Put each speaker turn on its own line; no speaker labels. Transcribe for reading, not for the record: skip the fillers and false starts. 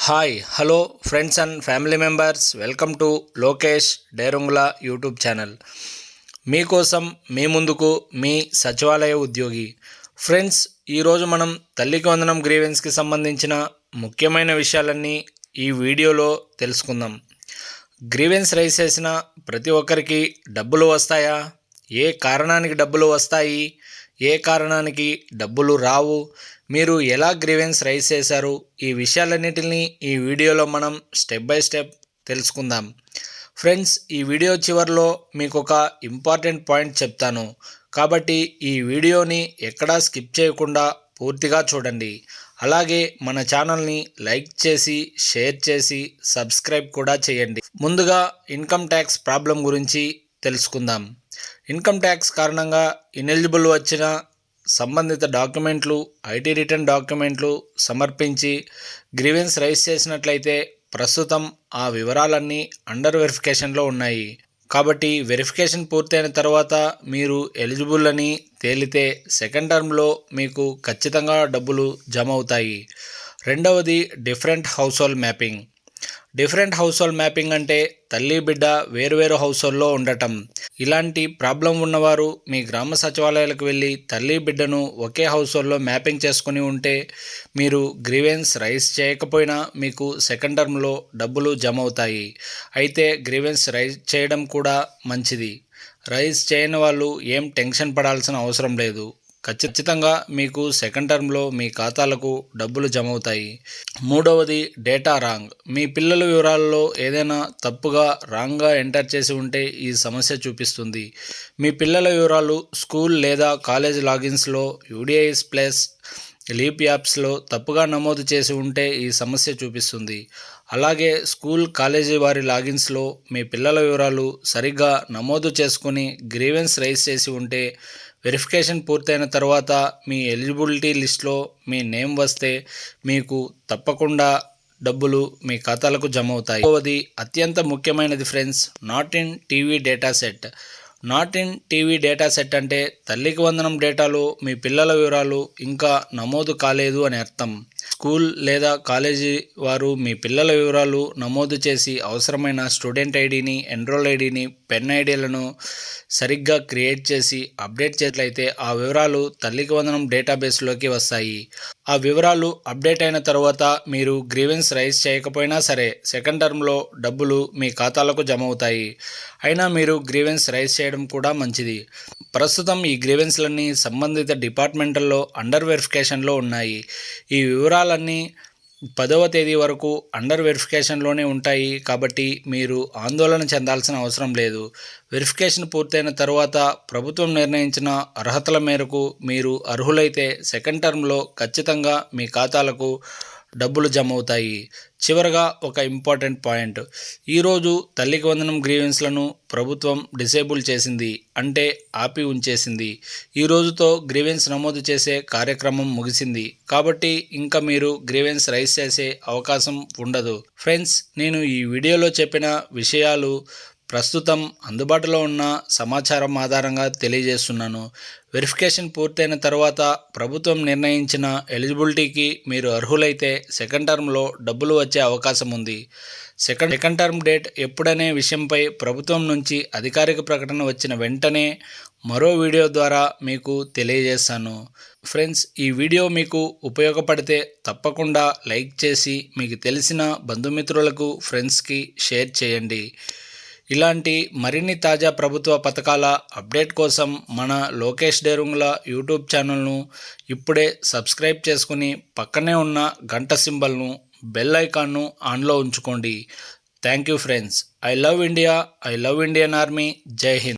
Hi hello friends and family members, welcome to Lokesh డేరుంగుల YouTube channel. మీకోసం మీ ముందుకు మీ సచివాలయ ఉద్యోగి. ఫ్రెండ్స్, ఈరోజు మనం తల్లికి వందనం గ్రీవెన్స్కి సంబంధించిన ముఖ్యమైన విషయాలన్నీ ఈ వీడియోలో తెలుసుకుందాం. గ్రీవెన్స్ రైజ్ చేసిన ప్రతి ఒక్కరికి డబ్బులు వస్తాయా? ఏ కారణానికి డబ్బులు వస్తాయి? ఏ కారణానికి డబ్బులు రావు? మీరు ఎలా గ్రీవెన్స్ రైజ్ చేశారు? ఈ విషయాలన్నిటిని ఈ వీడియోలో మనం స్టెప్ బై స్టెప్ తెలుసుకుందాం. ఫ్రెండ్స్, ఈ వీడియో చివరిలో మీకు ఒక ఇంపార్టెంట్ పాయింట్ చెప్తాను, కాబట్టి ఈ వీడియోని ఎక్కడా స్కిప్ చేయకుండా పూర్తిగా చూడండి. అలాగే మన ఛానల్ని లైక్ చేసి, షేర్ చేసి, సబ్స్క్రైబ్ కూడా చేయండి. ముందుగా ఇన్కమ్ ట్యాక్స్ ప్రాబ్లం గురించి తెలుసుకుందాం. ఇన్కమ్ ట్యాక్స్ కారణంగా ఇనెలిజిబుల్ వచ్చిన సంబంధిత డాక్యుమెంట్లు, ఐటీ రిటర్న్ డాక్యుమెంట్లు సమర్పించి గ్రీవెన్స్ రైజ్ చేసినట్లయితే ప్రస్తుతం ఆ వివరాలన్నీ అండర్ వెరిఫికేషన్లో ఉన్నాయి. కాబట్టి వెరిఫికేషన్ పూర్తయిన తర్వాత మీరు ఎలిజిబుల్ అని తేలితే సెకండ్ టర్మ్లో మీకు ఖచ్చితంగా డబ్బులు జమ అవుతాయి. రెండవది different house hold mapping. Different house hold mapping అంటే తల్లి బిడ్డ వేరువేరు హౌస్ హోల్డ్లో ఉండటం. ఇలాంటి ప్రాబ్లం ఉన్నవారు మీ గ్రామ సచివాలయాలకు వెళ్ళి తల్లి బిడ్డను ఒకే హౌస్ హోల్డ్లో మ్యాపింగ్ చేసుకుని ఉంటే మీరు గ్రీవెన్స్ రైజ్ చేయకపోయినా మీకు సెకండ్ టర్మ్లో డబ్బులు జమ అవుతాయి. అయితే గ్రీవెన్స్ రైజ్ చేయడం కూడా మంచిది. రైజ్ చేయని వాళ్ళు ఏం టెన్షన్ పడాల్సిన అవసరం లేదు. ఖచ్చితంగా మీకు సెకండ్ టర్మ్లో మీ ఖాతాలకు డబ్బులు జమ అవుతాయి. మూడవది డేటా రాంగ్. మీ పిల్లల వివరాలలో ఏదైనా తప్పుగా రాంగ్గా ఎంటర్ చేసి ఉంటే ఈ సమస్య చూపిస్తుంది. మీ పిల్లల వివరాలు స్కూల్ లేదా కాలేజ్ లాగిన్స్లో, యూడిఐస్ ప్లస్ లీప్ యాప్స్లో తప్పుగా నమోదు చేసి ఉంటే ఈ సమస్య చూపిస్తుంది. అలాగే స్కూల్ కాలేజీ వారి లాగిన్స్లో మీ పిల్లల వివరాలు సరిగ్గా నమోదు చేసుకుని గ్రీవెన్స్ రైజ్ చేసి ఉంటే వెరిఫికేషన్ పూర్తయిన తర్వాత మీ ఎలిజిబిలిటీ లిస్ట్లో మీ నేమ్ వస్తే మీకు తప్పకుండా డబ్బులు మీ ఖాతాలకు జమ అవుతాయి. అది అత్యంత ముఖ్యమైనది friends, not in TV data set. Not in TV data set అంటే తల్లికి వందనం డేటాలో మీ పిల్లల వివరాలు ఇంకా నమోదు కాలేదు అని అర్థం. స్కూల్ లేదా కాలేజీ వారు మీ పిల్లల వివరాలు నమోదు చేసి అవసరమైన స్టూడెంట్ ఐడిని, ఎన్రోల్ ఐడిని, పెన్ ఐడీలను సరిగ్గా క్రియేట్ చేసి అప్డేట్ చేసినట్లయితే ఆ వివరాలు తల్లికి వందనం డేటాబేస్లోకి వస్తాయి. ఆ వివరాలు అప్డేట్ అయిన తర్వాత మీరు గ్రీవెన్స్ రైజ్ చేయకపోయినా సరే సెకండ్ టర్మ్లో డబ్బులు మీ ఖాతాలకు జమ అవుతాయి. అయినా మీరు గ్రీవెన్స్ రైజ్ చేయడం కూడా మంచిది. ప్రస్తుతం ఈ గ్రీవెన్స్లన్నీ సంబంధిత డిపార్ట్మెంట్లలో అండర్ వెరిఫికేషన్లో ఉన్నాయి. ఈ వివరాలన్నీ 10వ తేదీ వరకు అండర్ వెరిఫికేషన్లోనే ఉంటాయి. కాబట్టి మీరు ఆందోళన చెందాల్సిన అవసరం లేదు. వెరిఫికేషన్ పూర్తయిన తర్వాత ప్రభుత్వం నిర్ణయించిన అర్హతల మేరకు మీరు అర్హులైతే సెకండ్ టర్మ్లో ఖచ్చితంగా మీ ఖాతాలకు డబ్బులు జమ అవుతాయి. చివరగా ఒక ఇంపార్టెంట్ పాయింట్. ఈరోజు తల్లికి వందనం గ్రీవెన్స్లను ప్రభుత్వం డిసేబుల్ చేసింది, అంటే ఆపి ఉంచేసింది. ఈ రోజుతో గ్రీవెన్స్ నమోదు చేసే కార్యక్రమం ముగిసింది. కాబట్టి ఇంకా మీరు గ్రీవెన్స్ రైజ్ చేసే అవకాశం ఉండదు. ఫ్రెండ్స్, నేను ఈ వీడియోలో చెప్పిన విషయాలు ప్రస్తుతం అందుబాటులో ఉన్న సమాచారం ఆధారంగా తెలియజేస్తున్నాను. వెరిఫికేషన్ పూర్తయిన తర్వాత ప్రభుత్వం నిర్ణయించిన ఎలిజిబిలిటీకి మీరు అర్హులైతే సెకండ్ టర్మ్లో డబ్బులు వచ్చే అవకాశం ఉంది. సెకండ్ టర్మ్ డేట్ ఎప్పుడనే విషయంపై ప్రభుత్వం నుంచి అధికారిక ప్రకటన వచ్చిన వెంటనే మరో వీడియో ద్వారా మీకు తెలియజేస్తాను. ఫ్రెండ్స్, ఈ వీడియో మీకు ఉపయోగపడితే తప్పకుండా లైక్ చేసి మీకు తెలిసిన బంధుమిత్రులకు, ఫ్రెండ్స్కి షేర్ చేయండి. ఇలాంటి మరిన్ని తాజా ప్రభుత్వ పథకాల అప్డేట్ కోసం మన లోకేష్ డేరుంగుల యూట్యూబ్ ఛానల్ను ఇప్పుడే సబ్స్క్రైబ్ చేసుకుని పక్కనే ఉన్న గంట సింబల్ను, బెల్ ఐకాన్ను ఆన్లో ఉంచుకోండి. Thank you friends. I love India, I love Indian army. జై హింద్.